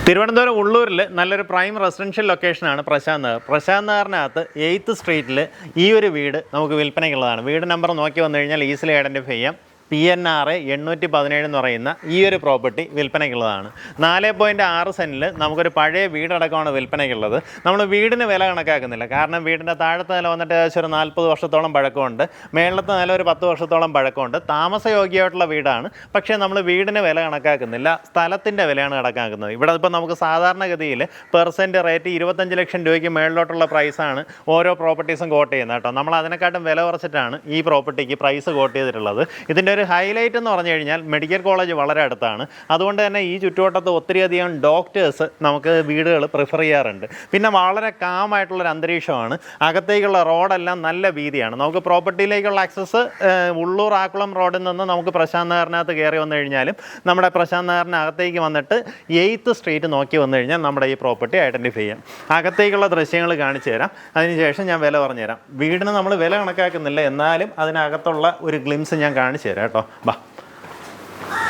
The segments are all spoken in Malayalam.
തിരുവനന്തപുരം ഉള്ളൂരിൽ നല്ലൊരു പ്രൈം റെസിഡൻഷ്യൽ ലൊക്കേഷനാണ് പ്രശാന്ത് നഗർ. പ്രശാന്ത് നഗറിനകത്ത് 8th സ്ട്രീറ്റിൽ ഈ ഒരു വീട് നമുക്ക് വിൽപ്പനയ്ക്കുള്ളതാണ്. വീട് നമ്പർ നോക്കി വന്നു കഴിഞ്ഞാൽ ഈസിലി ഐഡൻറ്റിഫൈ ചെയ്യാം. PNR 817 എന്ന് പറയുന്ന ഈ ഒരു പ്രോപ്പർട്ടി വിൽപ്പനയ്ക്കുള്ളതാണ്. 4.6 സെൻറ്റിൽ നമുക്കൊരു പഴയ വീടടക്കമാണ് വിൽപ്പനയ്ക്കുള്ളത്. നമ്മൾ വീടിന് വില കണക്കാക്കുന്നില്ല, കാരണം വീടിൻ്റെ താഴത്തെ നില വന്നിട്ട് ഏകദേശം ഒരു 40 വർഷത്തോളം പഴക്കമുണ്ട്, മേളത്തെ നില ഒരു 10 വർഷത്തോളം പഴക്കമുണ്ട്. താമസയോഗ്യമായിട്ടുള്ള വീടാണ്, പക്ഷേ നമ്മൾ വീടിന് വില കണക്കാക്കുന്നില്ല, സ്ഥലത്തിൻ്റെ വിലയാണ് കണക്കാക്കുന്നത്. ഇവിടെ ഇപ്പോൾ നമുക്ക് സാധാരണഗതിയിൽ പെർസെൻറ്റ് റേറ്റ് 25 ലക്ഷം രൂപയ്ക്ക് മേളിലോട്ടുള്ള പ്രൈസാണ് ഓരോ പ്രോപ്പർട്ടീസും കോട്ട് ചെയ്യുന്നത് കേട്ടോ. നമ്മൾ അതിനെക്കാട്ടും വില കുറച്ചിട്ടാണ് ഈ പ്രോപ്പർട്ടിക്ക് പ്രൈസ് കോട്ട് ചെയ്തിട്ടുള്ളത്. ഇതിൻ്റെ ഒരു ഹൈലൈറ്റ് എന്ന് പറഞ്ഞു കഴിഞ്ഞാൽ മെഡിക്കൽ കോളേജ് വളരെ അടുത്താണ്. അതുകൊണ്ട് തന്നെ ഈ ചുറ്റുവട്ടത്ത് ഒത്തിരിയധികം ഡോക്ടേഴ്സ് നമുക്ക് വീടുകൾ പ്രിഫർ ചെയ്യാറുണ്ട്. പിന്നെ വളരെ കാമായിട്ടുള്ളൊരു അന്തരീക്ഷമാണ്. അകത്തേക്കുള്ള റോഡെല്ലാം നല്ല വീതിയാണ്. നമുക്ക് പ്രോപ്പർട്ടിയിലേക്കുള്ള ആക്സസ് ഉള്ളൂർ ആക്കുളം റോഡിൽ നിന്ന് നമുക്ക് പ്രശാന്ത് നഗറിനകത്ത് കയറി വന്നു കഴിഞ്ഞാലും നമ്മുടെ പ്രശാന്ത് നഗറിനകത്തേക്ക് വന്നിട്ട് 8th സ്ട്രീറ്റ് നോക്കി വന്നു കഴിഞ്ഞാൽ നമ്മുടെ ഈ പ്രോപ്പർട്ടി ഐഡൻറ്റിഫൈ ചെയ്യാം. അകത്തേക്കുള്ള ദൃശ്യങ്ങൾ കാണിച്ചു തരാം, അതിനുശേഷം ഞാൻ വില പറഞ്ഞുതരാം. വീടിന് നമ്മൾ വില കണക്കാക്കുന്നില്ല, എന്നാലും അതിനകത്തുള്ള ഒരു ഗ്ലിംസ് ഞാൻ കാണിച്ചു തരാം കേട്ടോ. ബാ,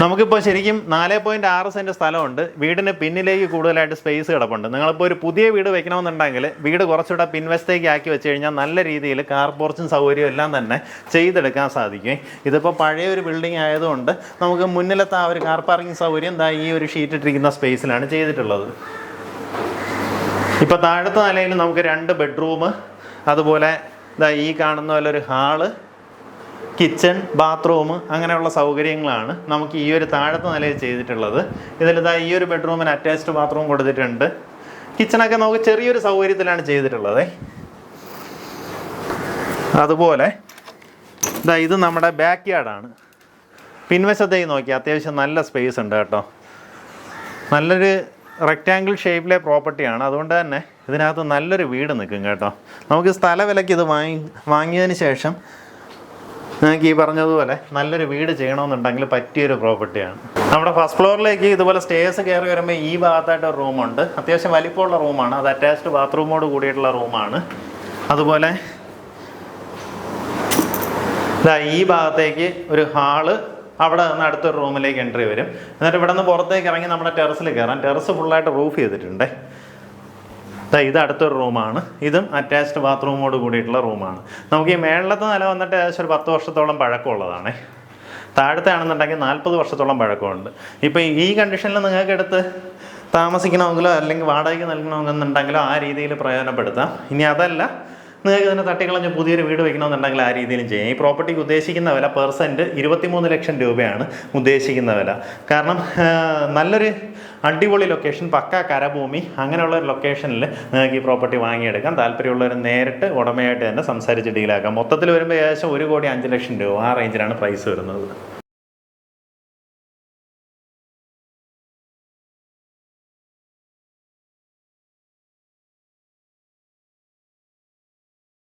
നമുക്കിപ്പോൾ ശരിക്കും 4.6 സെൻറ്റ് സ്ഥലമുണ്ട്. വീടിന് പിന്നിലേക്ക് കൂടുതലായിട്ട് സ്പേസ് കിടപ്പുണ്ട്. നിങ്ങളിപ്പോൾ ഒരു പുതിയ വീട് വെക്കണമെന്നുണ്ടെങ്കിൽ വീട് കുറച്ചുകൂടെ പിൻവശത്തേക്ക് ആക്കി വെച്ച് കഴിഞ്ഞാൽ നല്ല രീതിയിൽ കാർ പോർച്ചും സൗകര്യവും എല്ലാം തന്നെ ചെയ്തെടുക്കാൻ സാധിക്കും. ഇതിപ്പോൾ പഴയ ഒരു ബിൽഡിംഗ് ആയതുകൊണ്ട് നമുക്ക് മുന്നിലത്തെ ആ ഒരു കാർ പാർക്കിംഗ് സൗകര്യം ഈ ഒരു ഷീറ്റ് ഇട്ടിരിക്കുന്ന സ്പേസിലാണ് ചെയ്തിട്ടുള്ളത്. ഇപ്പോൾ താഴത്തെ നിലയിൽ നമുക്ക് 2 ബെഡ്റൂം, അതുപോലെ ഈ കാണുന്ന പോലെ ഒരു ഹാള്, കിച്ചൺ, ബാത്റൂം, അങ്ങനെയുള്ള സൗകര്യങ്ങളാണ് നമുക്ക് ഈ ഒരു താഴത്തെ നിലയിൽ ചെയ്തിട്ടുള്ളത്. ഇതിലിതാ ഈ ഒരു ബെഡ്റൂമിന് അറ്റാച്ച്ഡ് ബാത്റൂം കൊടുത്തിട്ടുണ്ട്. കിച്ചണൊക്കെ നമുക്ക് ചെറിയൊരു സൗകര്യത്തിലാണ് ചെയ്തിട്ടുള്ളത്. അതുപോലെ ഇത് നമ്മുടെ ബാക്ക് യാർഡാണ്. പിൻവശത്തേക്ക് നോക്കി അത്യാവശ്യം നല്ല സ്പേസ് ഉണ്ട് കേട്ടോ. നല്ലൊരു റെക്റ്റാങ്കിൾ ഷേപ്പിലെ പ്രോപ്പർട്ടിയാണ്. അതുകൊണ്ട് തന്നെ ഇതിനകത്ത് നല്ലൊരു വീട് നിൽക്കും കേട്ടോ. നമുക്ക് സ്ഥലവിലയ്ക്ക് ഇത് വാങ്ങിയതിന് ശേഷം നിങ്ങൾക്ക് ഈ പറഞ്ഞതുപോലെ നല്ലൊരു വീട് ചെയ്യണമെന്നുണ്ടെങ്കിൽ പറ്റിയൊരു പ്രോപ്പർട്ടിയാണ്. നമ്മുടെ ഫസ്റ്റ് ഫ്ലോറിലേക്ക് ഇതുപോലെ സ്റ്റേഴ്സ് കയറി വരുമ്പോൾ ഈ ഭാഗത്തായിട്ട് ഒരു റൂമുണ്ട്. അത്യാവശ്യം വലിപ്പമുള്ള റൂമാണ്. അത് അറ്റാച്ച്ഡ് ബാത്റൂമോട് കൂടിയിട്ടുള്ള റൂമാണ്. അതുപോലെ ഈ ഭാഗത്തേക്ക് ഒരു ഹാള്, അവിടെ നിന്ന് അടുത്തൊരു റൂമിലേക്ക് എൻട്രി വരും. എന്നിട്ട് ഇവിടെ നിന്ന് പുറത്തേക്ക് ഇറങ്ങി നമ്മുടെ ടെറസിൽ കയറാം. ടെറസ് ഫുള്ളായിട്ട് റൂഫ് ചെയ്തിട്ടുണ്ട്. ഇത് അടുത്തൊരു റൂമാണ്. ഇതും അറ്റാച്ച്ഡ് ബാത്റൂമോട് കൂടിയിട്ടുള്ള റൂമാണ്. നമുക്ക് ഈ മേളത്തെ നില വന്നിട്ട് ഏകദേശം ഒരു 10 വർഷത്തോളം പഴക്കമുള്ളതാണ്. താഴത്തെ ആണെന്നുണ്ടെങ്കിൽ 40 വർഷത്തോളം പഴക്കമുണ്ട്. ഇപ്പോൾ ഈ കണ്ടീഷനിൽ നിങ്ങൾക്ക് എടുത്ത് താമസിക്കണമെങ്കിലോ അല്ലെങ്കിൽ വാടകയ്ക്ക് നൽകണമെന്നുണ്ടെങ്കിലോ ആ രീതിയിൽ പ്രയോജനപ്പെടുത്താം. ഇനി അതല്ല, നിങ്ങൾക്ക് ഇതിനെ തട്ടിക്കളഞ്ഞ് പുതിയൊരു വീട് വയ്ക്കണമെന്നുണ്ടെങ്കിൽ ആ രീതിയിലും ചെയ്യാം. ഈ പ്രോപ്പർട്ടിക്ക് ഉദ്ദേശിക്കുന്ന വില പെർസെൻറ്റ് 23 ലക്ഷം രൂപയാണ് ഉദ്ദേശിക്കുന്ന വില. കാരണം നല്ലൊരു അടിപൊളി ലൊക്കേഷൻ, പക്ക കരഭൂമി, അങ്ങനെയുള്ള ഒരു ലൊക്കേഷനിൽ നിങ്ങൾക്ക് ഈ പ്രോപ്പർട്ടി വാങ്ങിയെടുക്കാം. താല്പര്യമുള്ളവർ നേരിട്ട് ഉടമയായിട്ട് തന്നെ സംസാരിച്ച് ഡീലാക്കാം. മൊത്തത്തിൽ വരുമ്പോൾ ഏകദേശം 1,05,00,000 രൂപ, ആ റേഞ്ചിലാണ് പ്രൈസ് വരുന്നത്.